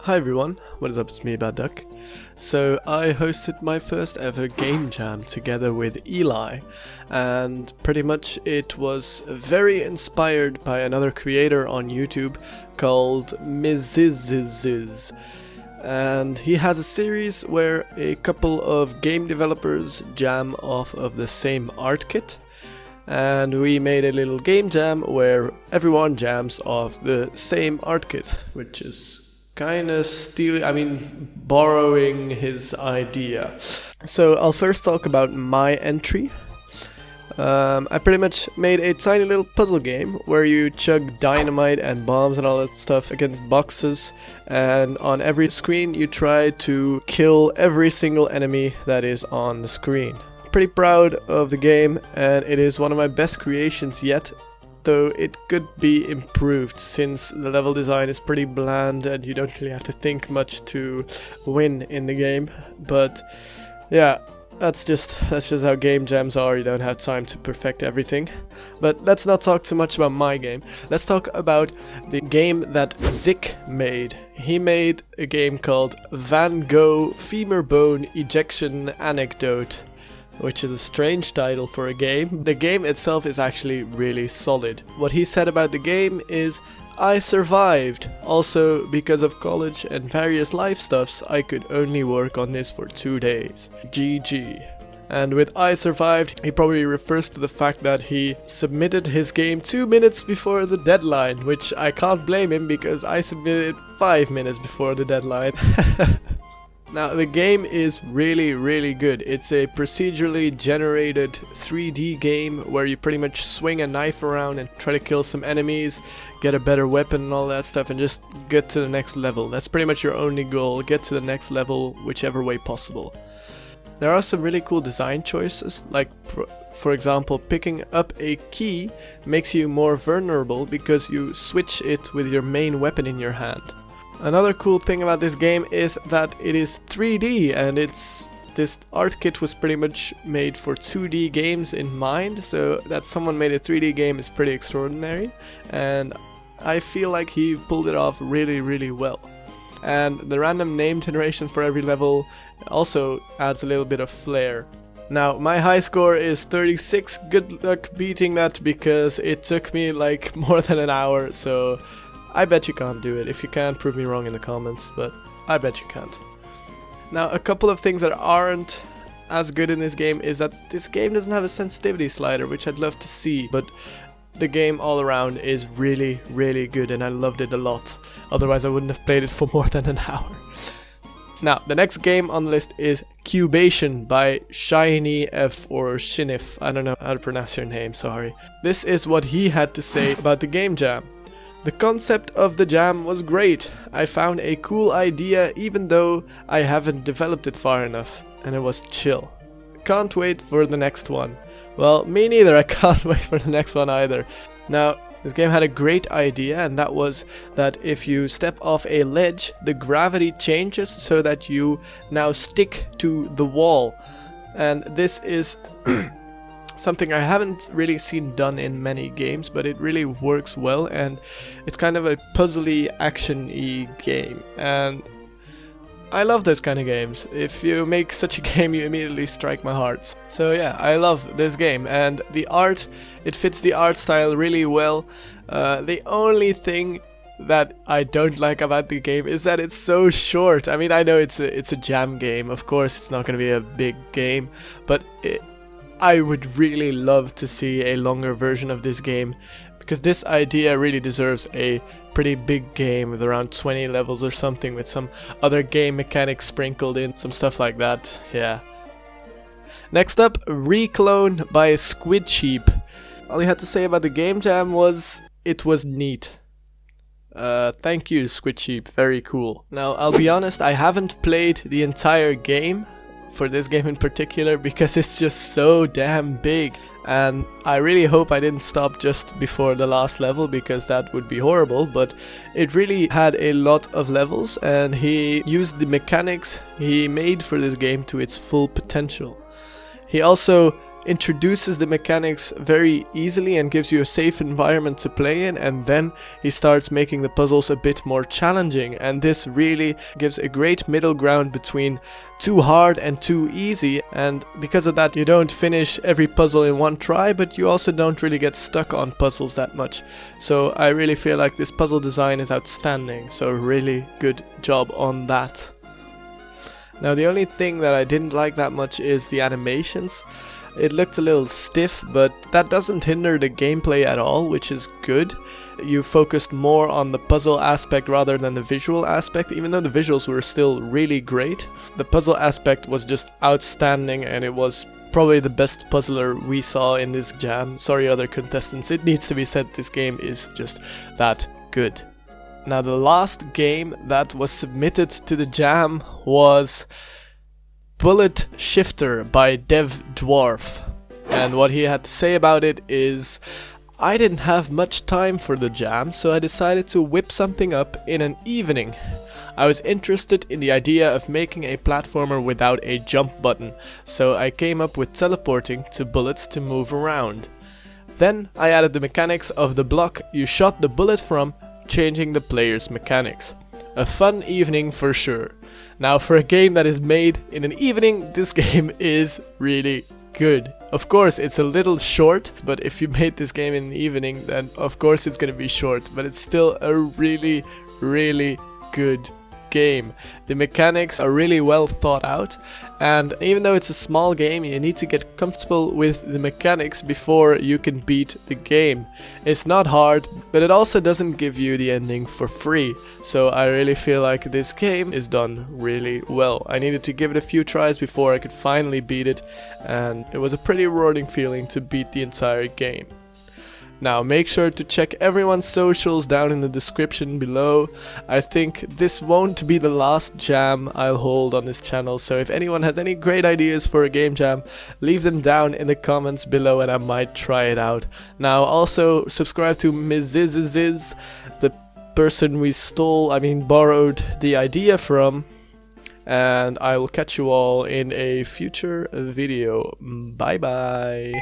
Hi everyone, what is up, it's me, Bad Duck. So I hosted my first ever game jam together with Eli, and pretty much it was very inspired by another creator on YouTube called Miziziziz. And he has a series where a couple of game developers jam off of the same art kit. And we made a little game jam where everyone jams off the same art kit, which is kinda borrowing his idea. So I'll first talk about my entry. I pretty much made a tiny little puzzle game where you chug dynamite and bombs and all that stuff against boxes, and on every screen you try to kill every single enemy that is on the screen. Pretty proud of the game, and it is one of my best creations yet, though it could be improved since the level design is pretty bland and you don't really have to think much to win in the game. But yeah, that's just how game jams are. You don't have time to perfect everything. But let's not talk too much about my game. Let's talk about the game that Zik made. He made a game called Van Gogh Femur Bone Ejection Anecdote, which is a strange title for a game. The game itself is actually really solid. What he said about the game is, I survived. Also, because of college and various life stuffs, I could only work on this for 2 days. GG. And with I survived, he probably refers to the fact that he submitted his game 2 minutes before the deadline, which I can't blame him because I submitted 5 minutes before the deadline. Now, the game is really good. It's a procedurally generated 3D game where you pretty much swing a knife around and try to kill some enemies, get a better weapon and all that stuff, and just get to the next level. That's pretty much your only goal, get to the next level whichever way possible. There are some really cool design choices, like for example, picking up a key makes you more vulnerable because you switch it with your main weapon in your hand. Another cool thing about this game is that it is 3D, and this art kit was pretty much made for 2D games in mind, so that someone made a 3D game is pretty extraordinary, and I feel like he pulled it off really well. And the random name generation for every level also adds a little bit of flair. Now, my high score is 36, good luck beating that because it took me like more than an hour, so I bet you can't do it. If you can, prove me wrong in the comments, but I bet you can't. Now, a couple of things that aren't as good in this game is that this game doesn't have a sensitivity slider, which I'd love to see, but the game all around is really good and I loved it a lot. Otherwise I wouldn't have played it for more than an hour. Now, the next game on the list is Cubation by Shiny F or Shinif. I don't know how to pronounce your name, sorry. This is what he had to say about the game jam. The concept of the jam was great. I found a cool idea even though I haven't developed it far enough, and it was chill. Can't wait for the next one. Well, me neither, I can't wait for the next one either. Now, this game had a great idea, and that was that if you step off a ledge, the gravity changes so that you now stick to the wall. And this is something I haven't really seen done in many games, but it really works well, and it's kind of a puzzly, action-y game, and I love those kind of games. If you make such a game, you immediately strike my heart. So yeah, I love this game, and the art, it fits the art style really well. The only thing that I don't like about the game is that it's so short. I mean, I know it's a jam game, of course it's not going to be a big game, but I would really love to see a longer version of this game, because this idea really deserves a pretty big game with around 20 levels or something, with some other game mechanics sprinkled in, some stuff like that, yeah. Next up, Reclone by Squid Sheep. All you had to say about the game jam was, it was neat. Thank you, Squid Sheep, very cool. Now, I'll be honest, I haven't played the entire game, for this game in particular, because it's just so damn big, and I really hope I didn't stop just before the last level, because that would be horrible. But it really had a lot of levels, and he used the mechanics he made for this game to its full potential. He also introduces the mechanics very easily and gives you a safe environment to play in, and then he starts making the puzzles a bit more challenging, and this really gives a great middle ground between too hard and too easy, and because of that you don't finish every puzzle in one try, but you also don't really get stuck on puzzles that much. So I really feel like this puzzle design is outstanding, so really good job on that. Now the only thing that I didn't like that much is the animations. It looked a little stiff, but that doesn't hinder the gameplay at all, which is good. You focused more on the puzzle aspect rather than the visual aspect, even though the visuals were still really great. The puzzle aspect was just outstanding, and it was probably the best puzzler we saw in this jam. Sorry other contestants, it needs to be said, this game is just that good. Now the last game that was submitted to the jam was Bullet Shifter by Dev Dwarf, and what he had to say about it is, I didn't have much time for the jam, so I decided to whip something up in an evening. I was interested in the idea of making a platformer without a jump button, so I came up with teleporting to bullets to move around. Then I added the mechanics of the block you shot the bullet from, changing the player's mechanics. A fun evening for sure. Now for a game that is made in an evening, this game is really good. Of course it's a little short, but if you made this game in an evening, then of course it's gonna be short, but it's still a really good game. The mechanics are really well thought out, and even though it's a small game, you need to get comfortable with the mechanics before you can beat the game. It's not hard, but it also doesn't give you the ending for free, so I really feel like this game is done really well. I needed to give it a few tries before I could finally beat it, and it was a pretty rewarding feeling to beat the entire game. Now make sure to check everyone's socials down in the description below. I think this won't be the last jam I'll hold on this channel, so if anyone has any great ideas for a game jam, leave them down in the comments below and I might try it out. Now also subscribe to Miziziziz, the person we borrowed the idea from, and I will catch you all in a future video. Bye bye.